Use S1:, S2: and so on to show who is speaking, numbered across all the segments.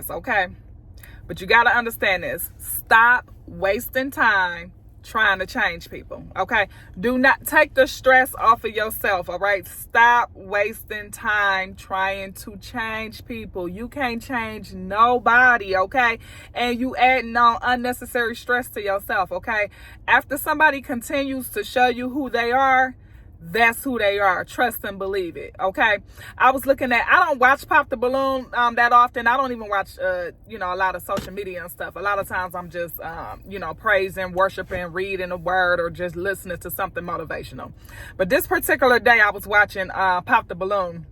S1: Okay? But you got to understand this. Stop wasting time trying to change people. Okay? Do not take the stress off of yourself. All right? Stop wasting time trying to change people. You can't change nobody. Okay? And you adding on unnecessary stress to yourself. Okay? After somebody continues to show you who they are, that's who they are. Trust and believe it. Okay. I was looking at, I don't watch Pop the Balloon that often. I don't even watch, a lot of social media and stuff. A lot of times I'm just, praising, worshiping, reading a word, or just listening to something motivational. But this particular day I was watching Pop the Balloon,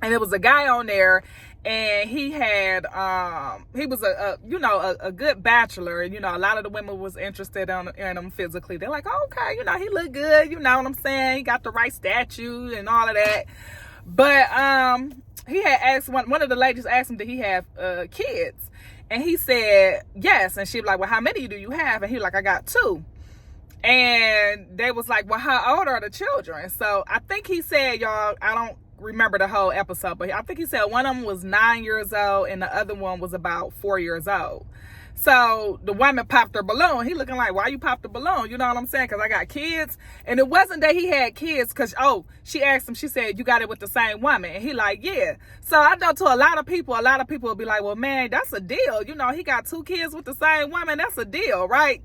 S1: and there was a guy on there, and he had he was a good bachelor. A lot of the women was interested in him physically. They're like, oh, okay, he looked good, you know what I'm saying? He got the right statue and all of that. But he had asked, one of the ladies asked him, did he have kids? And he said yes. And she was like, well, how many do you have? And he was like, I got 2. And they was like, well, how old are the children? So I think he said, y'all, I don't remember the whole episode, but I think he said one of them was 9 years old and the other one was about 4 years old. So the woman popped her balloon. He looking like, why you popped the balloon? You know what I'm saying? Because I got kids. And it wasn't that he had kids, because she asked him, she said, you got it with the same woman? And he like, yeah. So I know to a lot of people will be like, well, man, that's a deal. He got 2 kids with the same woman. That's a deal, right?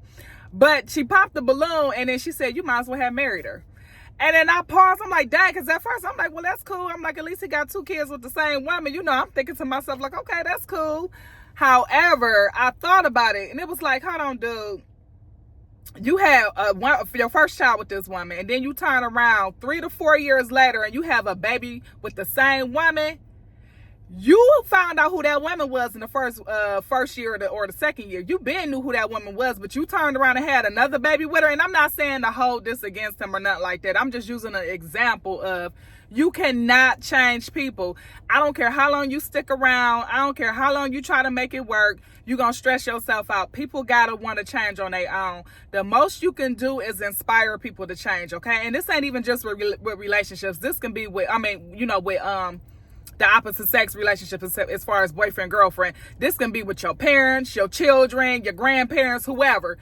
S1: But she popped the balloon, and then she said, you might as well have married her. And then I paused. I'm like, dang, because at first I'm like, well, that's cool. I'm like, at least he got 2 kids with the same woman. I'm thinking to myself, like, okay, that's cool. However, I thought about it, and it was like, hold on, dude. You have your first child with this woman, and then you turn around 3 to 4 years later, and you have a baby with the same woman. You found out who that woman was in the first year or the second year. You been knew who that woman was, but you turned around and had another baby with her. And I'm not saying to hold this against him or nothing like that. I'm just using an example of, you cannot change people. I don't care how long you stick around. I don't care how long you try to make it work. You're going to stress yourself out. People got to want to change on their own. The most you can do is inspire people to change, okay? And this ain't even just with relationships. This can be with, the opposite sex relationship, as far as boyfriend, girlfriend. This can be with your parents, your children, your grandparents, whoever,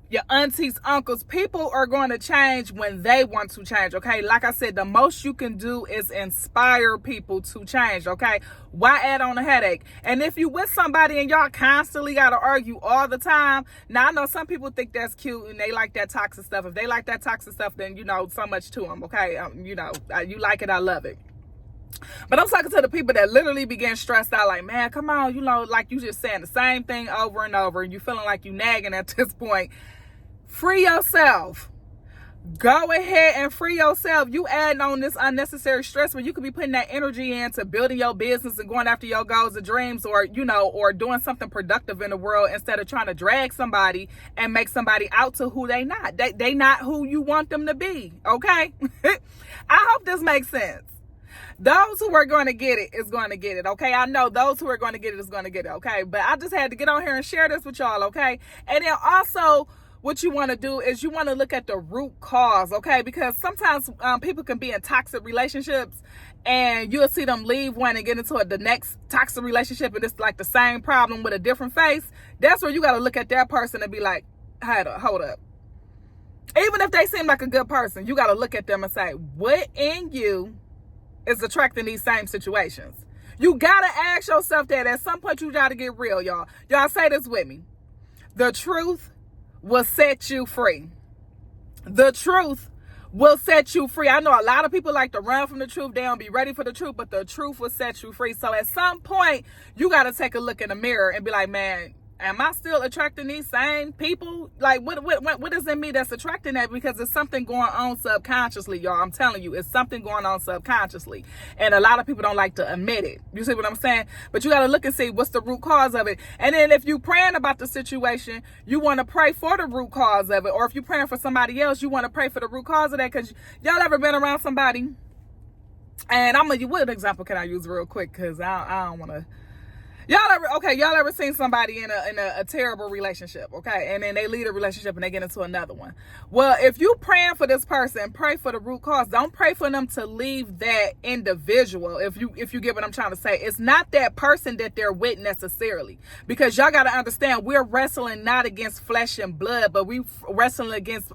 S1: your aunties, uncles. People are going to change when they want to change, okay? Like I said, the most you can do is inspire people to change, okay? Why add on a headache? And if you with somebody and y'all constantly got to argue all the time, now I know some people think that's cute and they like that toxic stuff. If they like that toxic stuff, then, so much to them, okay? You like it, I love it. But I'm talking to the people that literally begin stressed out, like, man, come on, like you just saying the same thing over and over, and you feeling like you nagging at this point. Free yourself. Go ahead and free yourself. You adding on this unnecessary stress where you could be putting that energy into building your business and going after your goals and dreams, or doing something productive in the world, instead of trying to drag somebody and make somebody out to who they not. They not who you want them to be, okay? I hope this makes sense. Those who are going to get it is going to get it, okay? I know those who are going to get it is going to get it, okay? But I just had to get on here and share this with y'all, okay? And then also, what you want to do is you want to look at the root cause, okay? Because sometimes people can be in toxic relationships, and you'll see them leave one and get into the next toxic relationship, and it's like the same problem with a different face. That's where you got to look at that person and be like, hold up. Even if they seem like a good person, you got to look at them and say, what in you is attracting these same situations? You gotta ask yourself that. At some point, you gotta get real, y'all. Y'all say this with me. The truth will set you free. The truth will set you free. I know a lot of people like to run from the truth. They don't be ready for the truth, but the truth will set you free. So at some point, you gotta take a look in the mirror and be like, man, am I still attracting these same people? Like, what is in me that's attracting that? Because there's something going on subconsciously, y'all. I'm telling you, it's something going on subconsciously. And a lot of people don't like to admit it. You see what I'm saying? But you got to look and see what's the root cause of it. And then if you're praying about the situation, you want to pray for the root cause of it. Or if you're praying for somebody else, you want to pray for the root cause of that. Because y'all ever been around somebody? And what example can I use real quick? Because I don't want to... Y'all ever seen somebody in a terrible relationship, okay? And then they leave a relationship and they get into another one. Well, if you praying for this person, pray for the root cause. Don't pray for them to leave that individual. If you get what I'm trying to say, it's not that person that they're with necessarily, because y'all got to understand, we're wrestling not against flesh and blood, but we wrestling against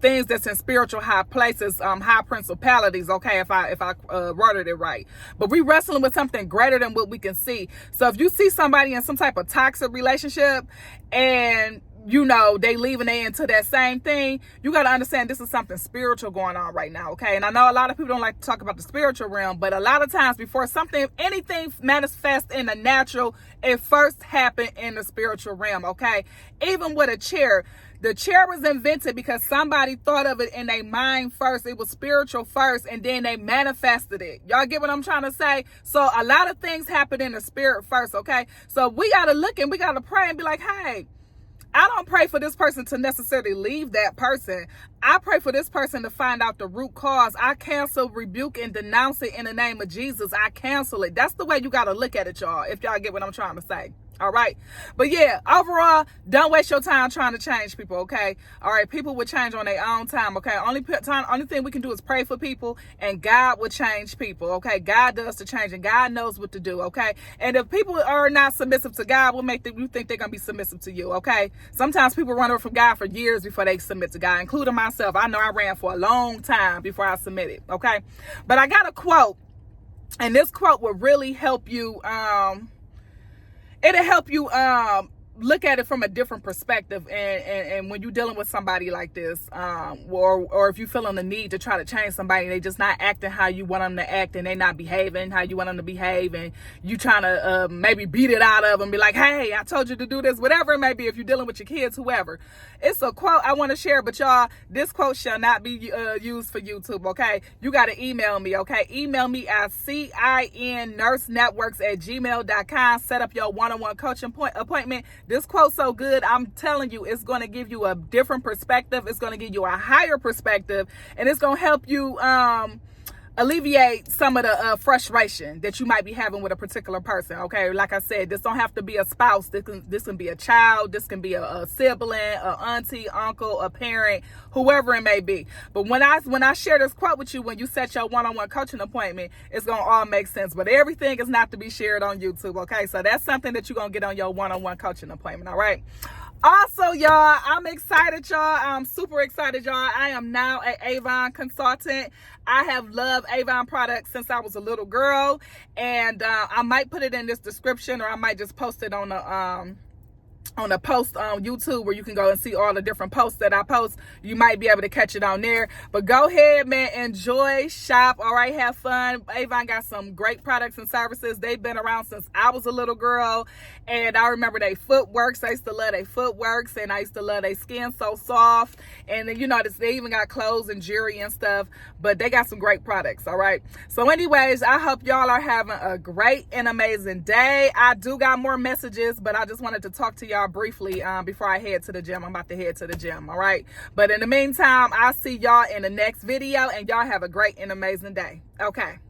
S1: things that's in spiritual high places, high principalities. Okay, if I worded it right, but we wrestling with something greater than what we can see. So if you see somebody in some type of toxic relationship and they leave and they into that same thing, you got to understand this is something spiritual going on right now, okay? And I know a lot of people don't like to talk about the spiritual realm, but a lot of times before anything manifests in the natural, it first happened in the spiritual realm, okay? Even with a chair. The chair was invented because somebody thought of it in their mind first. It was spiritual first, and then they manifested it. Y'all get what I'm trying to say? So a lot of things happen in the spirit first, okay? So we got to look and we got to pray and be like, hey, I don't pray for this person to necessarily leave that person. I pray for this person to find out the root cause. I cancel, rebuke, and denounce it in the name of Jesus. I cancel it. That's the way you got to look at it, y'all, if y'all get what I'm trying to say. All right. But yeah, overall, don't waste your time trying to change people. Okay. All right. People will change on their own time. Okay. Only thing we can do is pray for people, and God will change people. Okay. God does the change, and God knows what to do. Okay. And if people are not submissive to God, will make you think they're going to be submissive to you. Okay. Sometimes people run away from God for years before they submit to God, including myself. I know I ran for a long time before I submitted. Okay. But I got a quote, and this quote will really help you, it'll help you look at it from a different perspective, and when you're dealing with somebody like this, or if you feeling the need to try to change somebody, they just not acting how you want them to act, and they not behaving how you want them to behave, and you trying to maybe beat it out of them, be like, hey, I told you to do this, whatever it may be. If you're dealing with your kids, whoever, it's a quote I want to share, but y'all, this quote shall not be used for YouTube. Okay, you got to email me. Okay, email me at cinnursenetworks@gmail.com. set up your one-on-one coaching appointment. This quote's so good, I'm telling you, it's going to give you a different perspective. It's going to give you a higher perspective, and it's going to help you alleviate some of the frustration that you might be having with a particular person. Okay, like I said, this don't have to be a spouse. This can be a child. This can be a sibling, a auntie, uncle, a parent, whoever it may be. But when I share this quote with you, when you set your one-on-one coaching appointment, it's gonna all make sense. But everything is not to be shared on YouTube. Okay, so that's something that you're gonna get on your one-on-one coaching appointment. All right. Also, y'all, I'm excited, y'all. I'm super excited, y'all. I am now an Avon consultant. I have loved Avon products since I was a little girl, and I might put it in this description, or I might just post it on a post on YouTube, where you can go and see all the different posts that I post. You might be able to catch it on there. But go ahead, man. Enjoy, shop, all right, have fun. Avon got some great products and services. They've been around since I was a little girl. And I remember they footworks. I used to love their footworks, and I used to love their skin so soft. And then, they even got clothes and jewelry and stuff. But they got some great products, all right? So anyways, I hope y'all are having a great and amazing day. I do got more messages, but I just wanted to talk to y'all briefly before I head to the gym. I'm about to head to the gym, all right? But in the meantime, I'll see y'all in the next video, and y'all have a great and amazing day. Okay.